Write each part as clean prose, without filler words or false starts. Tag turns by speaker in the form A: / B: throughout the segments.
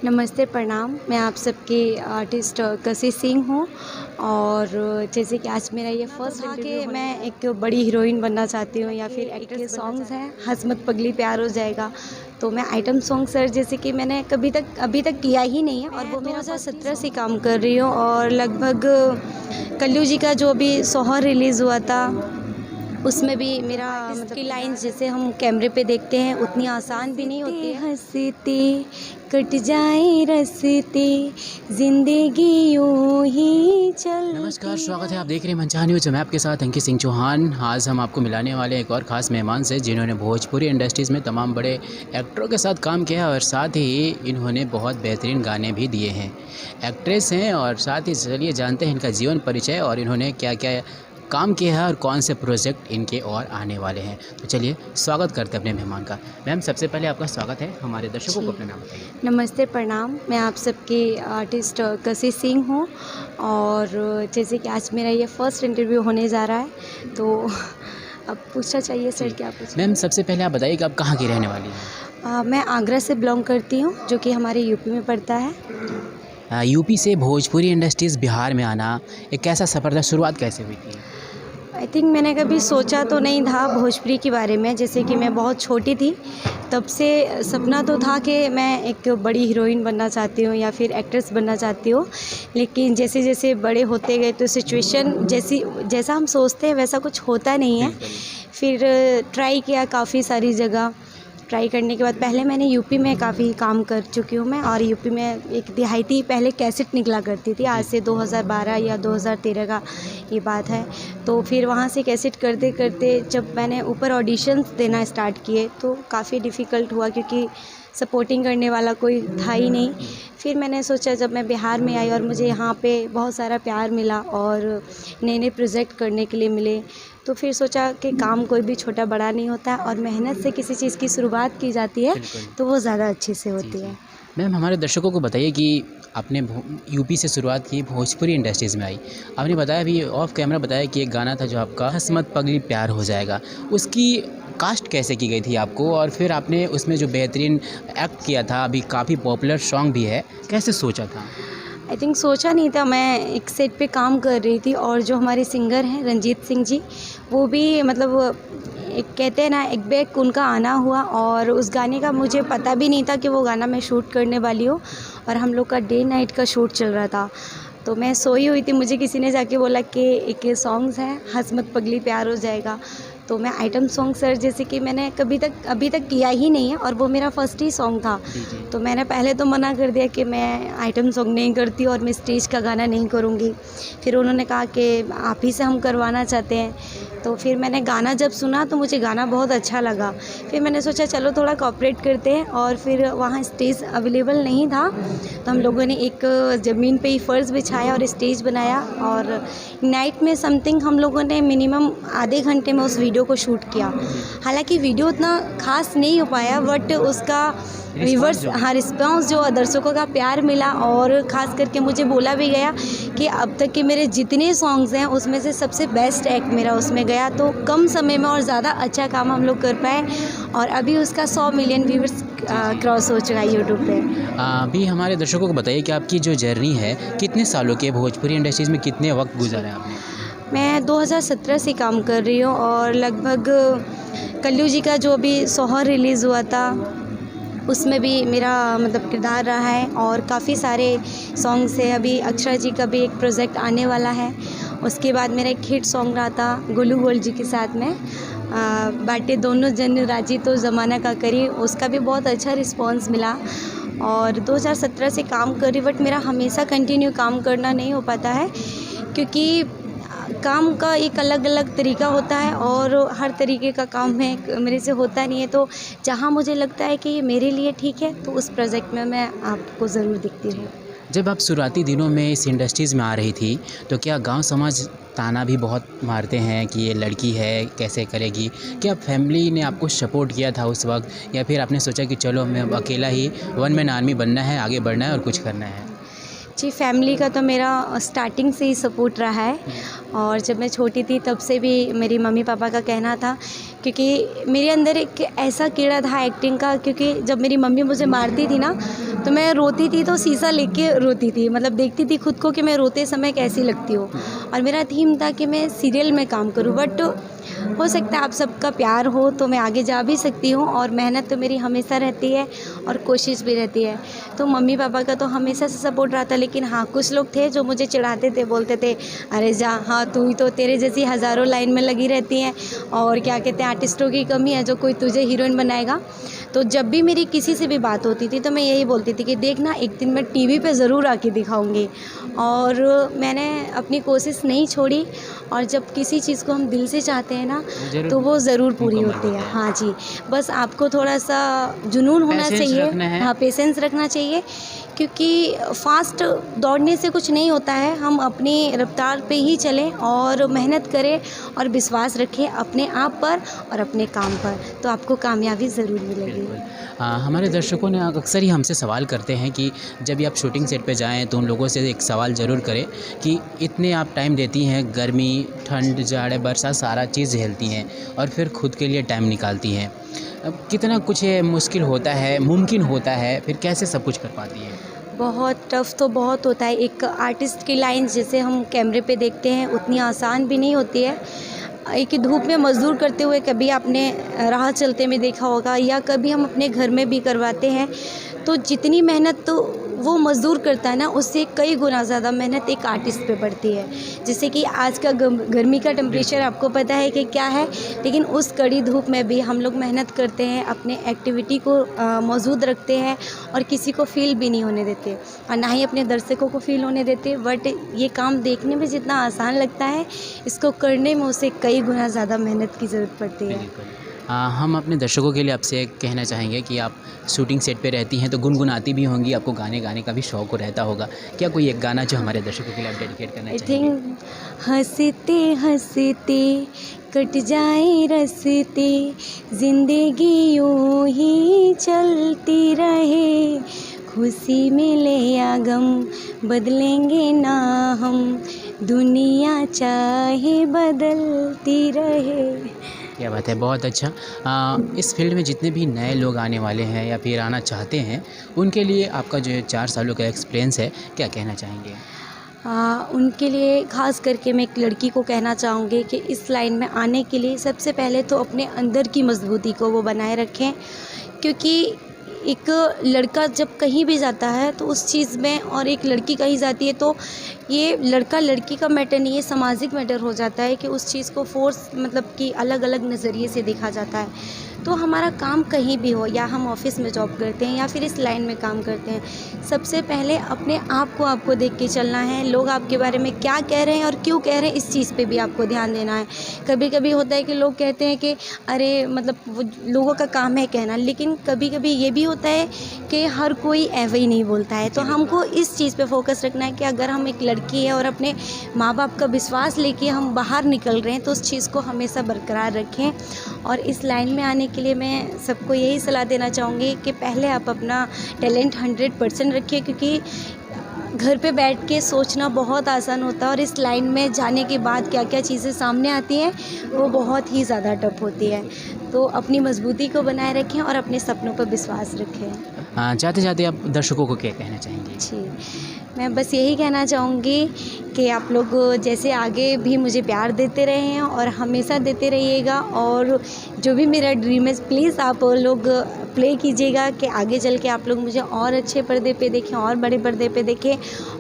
A: नमस्ते, प्रणाम। मैं आप सबकी आर्टिस्ट कशिश सिंह हूँ और जैसे कि आज मेरा ये फर्स्ट था कि मैं एक बड़ी हीरोइन बनना चाहती हूँ या फिर एक्ट्रेस। सॉन्ग्स हैं हसमत पगली प्यार हो जाएगा, तो मैं आइटम सॉन्ग सर जैसे कि मैंने अभी तक किया ही नहीं है और वो 2017 से काम कर रही हूँ। और लगभग कल्लू जी का जो अभी सोहर रिलीज़ हुआ था उसमें भी मेरा मतलब की लाइंस जैसे हम कैमरे पे देखते हैं उतनी आसान भी नहीं होती है। हंसते कट जाए रस्ते जिंदगी यूं ही चल।
B: नमस्कार, स्वागत है। आप देख रहे हैं मंचा न्यूज। मैं आपके साथ अंकित सिंह चौहान। आज हम आपको मिलाने वाले एक और ख़ास मेहमान से जिन्होंने भोजपुरी इंडस्ट्रीज़ में तमाम बड़े एक्टरों के साथ काम किया और साथ ही इन्होंने बहुत बेहतरीन गाने भी दिए हैं। एक्ट्रेस हैं और साथ ही चलिए जानते हैं इनका जीवन परिचय और इन्होंने क्या क्या काम किया है और कौन से प्रोजेक्ट इनके और आने वाले हैं। तो चलिए स्वागत करते हैं अपने मेहमान का। मैम, सबसे पहले आपका स्वागत है। हमारे दर्शकों को अपना नाम बताइए।
A: नमस्ते, प्रणाम। मैं आप सबकी आर्टिस्ट कशिश सिंह हूँ और जैसे कि आज मेरा ये फर्स्ट इंटरव्यू होने जा रहा है, तो अब पूछना चाहिए सर क्या पूछना।
B: मैम, सबसे पहले आप बताइए कि आप कहाँ की रहने वाली हैं।
A: मैं आगरा से बिलोंग करती हूँ, जो कि हमारे यूपी में पड़ता है।
B: यूपी से भोजपुरी इंडस्ट्रीज़ बिहार में आना एक कैसा सफ़र था? शुरुआत कैसे हुई थी?
A: आई थिंक मैंने कभी सोचा तो नहीं था भोजपुरी के बारे में। जैसे कि मैं बहुत छोटी थी तब से सपना तो था कि मैं एक बड़ी हीरोइन बनना चाहती हूँ या फिर एक्ट्रेस बनना चाहती हूँ। लेकिन जैसे जैसे बड़े होते गए तो सिचुएशन जैसा हम सोचते हैं वैसा कुछ होता नहीं है। फिर ट्राई किया काफ़ी सारी जगह। ट्राई करने के बाद पहले मैंने यूपी में काफ़ी काम कर चुकी हूँ मैं, और यूपी में एक दिहायती पहले कैसेट निकला करती थी। आज से 2012 या 2013 का ये बात है। तो फिर वहाँ से कैसेट करते करते जब मैंने ऊपर ऑडिशंस देना स्टार्ट किए तो काफ़ी डिफ़िकल्ट हुआ, क्योंकि सपोर्टिंग करने वाला कोई था ही नहीं। फिर मैंने सोचा जब मैं बिहार में आई और मुझे यहाँ पे बहुत सारा प्यार मिला और नए नए प्रोजेक्ट करने के लिए मिले, तो फिर सोचा कि काम कोई भी छोटा बड़ा नहीं होता और मेहनत से किसी चीज़ की शुरुआत की जाती है तो वो ज़्यादा अच्छे से होती है।
B: मैम, हमारे दर्शकों को बताइए कि आपने यूपी से शुरुआत की, भोजपुरी इंडस्ट्रीज़ में आई। आपने बताया भी, ऑफ कैमरा बताया कि एक गाना था जो आपका हसमत पगली प्यार हो जाएगा। उसकी कास्ट कैसे की गई थी आपको, और फिर आपने उसमें जो बेहतरीन एक्ट किया था, अभी काफ़ी पॉपुलर सॉन्ग भी है, कैसे सोचा था?
A: आई थिंक सोचा नहीं था। मैं एक सेट पे काम कर रही थी और जो हमारे सिंगर हैं रंजीत सिंह जी, वो भी मतलब एक कहते हैं ना, एक बैग उनका आना हुआ और उस गाने का मुझे पता भी नहीं था कि वो गाना मैं शूट करने वाली हूँ। और हम लोग का डे नाइट का शूट चल रहा था, तो मैं सोई हुई थी। मुझे किसी ने जाके बोला कि एक ये सॉन्ग्स है हसमत पगली प्यार हो जाएगा, तो मैं आइटम सॉन्ग सर जैसे कि मैंने अभी तक किया ही नहीं है और वो मेरा फर्स्ट ही सॉन्ग था। तो मैंने पहले तो मना कर दिया कि मैं आइटम सॉन्ग नहीं करती और मैं स्टेज का गाना नहीं करूँगी। फिर उन्होंने कहा कि आप ही से हम करवाना चाहते हैं। तो फिर मैंने गाना जब सुना तो मुझे गाना बहुत अच्छा लगा। फिर मैंने सोचा चलो थोड़ा कोऑपरेट करते हैं, और फिर वहाँ स्टेज अवेलेबल नहीं था तो हम लोगों ने एक ज़मीन पे ही फ़र्श बिछाया और स्टेज बनाया। और नाइट में समथिंग हम लोगों ने मिनिमम आधे घंटे में उस वीडियो को शूट किया। हालांकि वीडियो उतना खास नहीं हो पाया, बट उसका रिस्पॉन्स जो दर्शकों का प्यार मिला, और ख़ास करके मुझे बोला भी गया कि अब तक के मेरे जितने सॉन्ग्स हैं उसमें से सबसे बेस्ट एक्ट मेरा उसमें गया। तो कम समय में और ज़्यादा अच्छा काम हम लोग कर पाए और अभी उसका 100 मिलियन व्यूअर्स क्रॉस हो चुका है यूट्यूब पे।
B: अभी हमारे दर्शकों को बताइए कि आपकी जो जर्नी है कितने सालों की है, भोजपुरी इंडस्ट्रीज़ में कितने वक्त गुजारा है आपने?
A: मैं 2017 से काम कर रही हूँ और लगभग कल्लू जी का जो अभी सोहर रिलीज़ हुआ था उसमें भी मेरा मतलब किरदार रहा है, और काफ़ी सारे सॉन्ग्स है। अभी अक्षरा जी का भी एक प्रोजेक्ट आने वाला है। उसके बाद मेरा एक हिट सॉन्ग रहा था गोलू गोल्ड जी के साथ में, बाटे दोनों जन राजी तो ज़माना का करी, उसका भी बहुत अच्छा रिस्पॉन्स मिला। और 2017 से काम कर रही, बट मेरा हमेशा कंटिन्यू काम करना नहीं हो पाता है, क्योंकि काम का एक अलग अलग तरीका होता है और हर तरीके का काम मेरे से होता नहीं है। तो जहाँ मुझे लगता है कि ये मेरे लिए ठीक है तो उस प्रोजेक्ट में मैं आपको ज़रूर दिखती हूँ।
B: जब आप शुरुआती दिनों में इस इंडस्ट्रीज़ में आ रही थी तो क्या गांव समाज ताना भी बहुत मारते हैं कि ये लड़की है कैसे करेगी? क्या फैमिली ने आपको सपोर्ट किया था उस वक्त, या फिर आपने सोचा कि चलो मैं अब अकेला ही वन मैन आर्मी बनना है, आगे बढ़ना है और कुछ करना है?
A: जी, फैमिली का तो मेरा स्टार्टिंग से ही सपोर्ट रहा है और जब मैं छोटी थी तब से भी मेरी मम्मी पापा का कहना था, क्योंकि मेरे अंदर एक ऐसा कीड़ा था एक्टिंग का, क्योंकि जब मेरी मम्मी मुझे मारती थी ना तो मैं रोती थी तो शीशा लेके रोती थी, मतलब देखती थी खुद को कि मैं रोते समय कैसी लगती हूँ। और मेरा थीम था कि मैं सीरियल में काम करूँ, बट हो सकता है आप सबका प्यार हो तो मैं आगे जा भी सकती हूँ, और मेहनत तो मेरी हमेशा रहती है और कोशिश भी रहती है। तो मम्मी पापा का तो हमेशा से सपोर्ट रहा था, लेकिन हाँ, कुछ लोग थे जो मुझे चिढ़ाते थे, बोलते थे अरे जा, हाँ तू ही तो, तेरे जैसी हज़ारों लाइन में लगी रहती हैं और क्या कहते हैं आर्टिस्टों की कमी है जो कोई तुझे हीरोइन बनाएगा। तो जब भी मेरी किसी से भी बात होती थी तो मैं यही बोलती थी कि देखना एक दिन मैं टीवी पे ज़रूर आके दिखाऊंगी, और मैंने अपनी कोशिश नहीं छोड़ी। और जब किसी चीज़ को हम दिल से चाहते हैं ना
B: ज़रूर
A: तो वो ज़रूर पूरी
B: मुकम्मल
A: होती
B: होता
A: है।
B: है।
A: हाँ जी, बस आपको थोड़ा सा जुनून होना
B: पेशेंस
A: चाहिए।
B: रखना है।
A: हाँ, पेशेंस रखना चाहिए, क्योंकि फास्ट दौड़ने से कुछ नहीं होता है। हम अपनी रफ्तार पे ही चलें और मेहनत करें और विश्वास रखें अपने आप पर और अपने काम पर, तो आपको कामयाबी ज़रूर मिलेगी।
B: बिल्कुल। हमारे दर्शकों ने अक्सर ही हमसे सवाल करते हैं कि जब भी आप शूटिंग सेट पे जाएँ तो उन लोगों से एक सवाल ज़रूर करें कि इतने आप टाइम देती हैं, गर्मी, ठंड, जाड़े, बरसात सारा चीज़ झेलती हैं और फिर खुद के लिए टाइम निकालती हैं। अब कितना कुछ ये मुश्किल होता है, मुमकिन होता है, फिर कैसे सब कुछ कर पाती हैं?
A: बहुत टफ़ तो बहुत होता है। एक आर्टिस्ट की लाइन जैसे हम कैमरे पे देखते हैं उतनी आसान भी नहीं होती है। एक धूप में मज़दूर करते हुए कभी आपने राह चलते में देखा होगा, या कभी हम अपने घर में भी करवाते हैं, तो जितनी मेहनत तो वो मज़दूर करता है ना, उससे कई गुना ज़्यादा मेहनत एक आर्टिस्ट पे पड़ती है। जैसे कि आज का गर्मी का टेम्परेचर आपको पता है कि क्या है, लेकिन उस कड़ी धूप में भी हम लोग मेहनत करते हैं, अपने एक्टिविटी को मौजूद रखते हैं और किसी को फ़ील भी नहीं होने देते और ना ही अपने दर्शकों को फ़ील होने देते। बट ये काम देखने में जितना आसान लगता है, इसको करने में उसे कई गुना ज़्यादा मेहनत की ज़रूरत पड़ती है।
B: बिल्कुल। हम अपने दर्शकों के लिए आपसे कहना चाहेंगे कि आप शूटिंग सेट पे रहती हैं तो गुनगुनाती भी होंगी, आपको गाने गाने का भी शौक रहता होगा। क्या कोई एक गाना जो हमारे दर्शकों के लिए आप डेडिकेट करना
A: आई
B: चाहेंगे?
A: थिंक हंसते हंसते कट जाए रस्ते, जिंदगी यूं ही चलती रहे, खुशी मिले या गम बदलेंगे ना हम, दुनिया चाहे बदलती रहे।
B: क्या बात है, बहुत अच्छा। इस फील्ड में जितने भी नए लोग आने वाले हैं या फिर आना चाहते हैं, उनके लिए आपका जो 4 सालों का एक्सपीरियंस है, क्या कहना चाहेंगे?
A: उनके लिए ख़ास करके मैं एक लड़की को कहना चाहूँगी कि इस लाइन में आने के लिए सबसे पहले तो अपने अंदर की मजबूती को वो बनाए रखें, क्योंकि एक लड़का जब कहीं भी जाता है तो उस चीज़ में, और एक लड़की कहीं जाती है तो ये लड़का लड़की का मैटर नहीं, ये सामाजिक मैटर हो जाता है कि उस चीज़ को फोर्स मतलब कि अलग अलग नज़रिए से देखा जाता है। तो हमारा काम कहीं भी हो, या हम ऑफिस में जॉब करते हैं या फिर इस लाइन में काम करते हैं, सबसे पहले अपने आप को आपको देख के चलना है। लोग आपके बारे में क्या कह रहे हैं और क्यों कह रहे हैं, इस चीज़ पे भी आपको ध्यान देना है। कभी कभी होता है कि लोग कहते हैं कि अरे मतलब वो लोगों का काम है कहना, लेकिन कभी कभी ये भी होता है कि हर कोई ऐसे ही नहीं बोलता है। तो हमको इस चीज़ पे फोकस रखना है कि अगर हम एक लड़की है और अपने माँ बाप का विश्वास लेके हम बाहर निकल रहे हैं तो उस चीज़ को हमेशा बरकरार रखें। और इस लाइन में आने के लिए मैं सबको यही सलाह देना चाहूँगी कि पहले आप अपना टैलेंट 100% रखिए, क्योंकि घर पे बैठ के सोचना बहुत आसान होता है और इस लाइन में जाने के बाद क्या क्या चीज़ें सामने आती हैं वो बहुत ही ज़्यादा टफ होती है। तो अपनी मजबूती को बनाए रखें और अपने सपनों पर विश्वास रखें।
B: जाते जाते आप दर्शकों को क्या कहना चाहेंगे?
A: जी, मैं बस यही कहना चाहूँगी कि आप लोग जैसे आगे भी मुझे प्यार देते रहे हैं और हमेशा देते रहिएगा, और जो भी मेरा ड्रीम है प्लीज़ आप लोग प्ले कीजिएगा कि आगे चल के आप लोग मुझे और अच्छे पर्दे पे देखें और बड़े पर्दे पे देखें,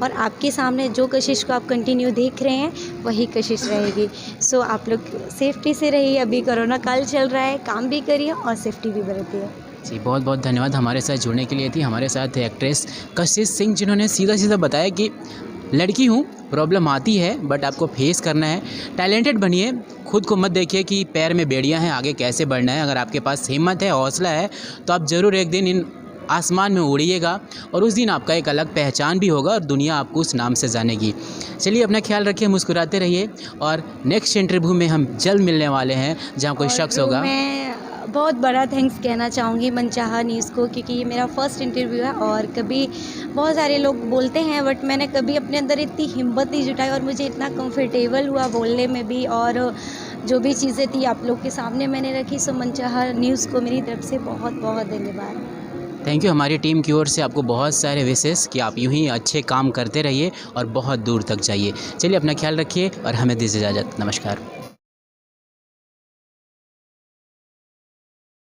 A: और आपके सामने जो कशिश को आप कंटिन्यू देख रहे हैं वही कशिश रहेगी। सो आप लोग सेफ्टी से रहिए, अभी कोरोना काल चल रहा है, काम भी करिए और सेफ्टी भी बरतिए।
B: जी, बहुत बहुत धन्यवाद हमारे साथ जुड़ने के लिए। थी हमारे साथ एक्ट्रेस कशिश सिंह, जिन्होंने सीधा सीधा बताया कि लड़की हूँ, प्रॉब्लम आती है बट आपको फेस करना है, टैलेंटेड बनिए, खुद को मत देखिए कि पैर में बेड़ियाँ हैं, आगे कैसे बढ़ना है। अगर आपके पास हिम्मत है, हौसला है, तो आप ज़रूर एक दिन इन आसमान में उड़िएगा और उस दिन आपका एक अलग पहचान भी होगा और दुनिया आपको उस नाम से जानेगी। चलिए, अपना ख्याल रखिए, मुस्कुराते रहिए, और नेक्स्ट इंटरव्यू में हम जल्द मिलने वाले हैं जहाँ कोई शख्स होगा।
A: मैं बहुत बड़ा थैंक्स कहना चाहूँगी मनचाहा न्यूज़ को, क्योंकि ये मेरा फर्स्ट इंटरव्यू है। और कभी बहुत सारे लोग बोलते हैं बट मैंने कभी अपने अंदर इतनी हिम्मत नहीं जुटाई और मुझे इतना कंफर्टेबल हुआ बोलने में भी, और जो भी चीज़ें थी आप लोग के सामने मैंने रखी। सो मनचाहा न्यूज़ को मेरी तरफ से बहुत बहुत धन्यवाद।
B: Thank you. हमारी टीम की ओर से आपको बहुत सारे विशेष कि आप यूं ही अच्छे काम करते रहिए और बहुत दूर तक जाइए। चलिए अपना ख्याल रखिए और हमें दीजिए इजाज़त। नमस्कार।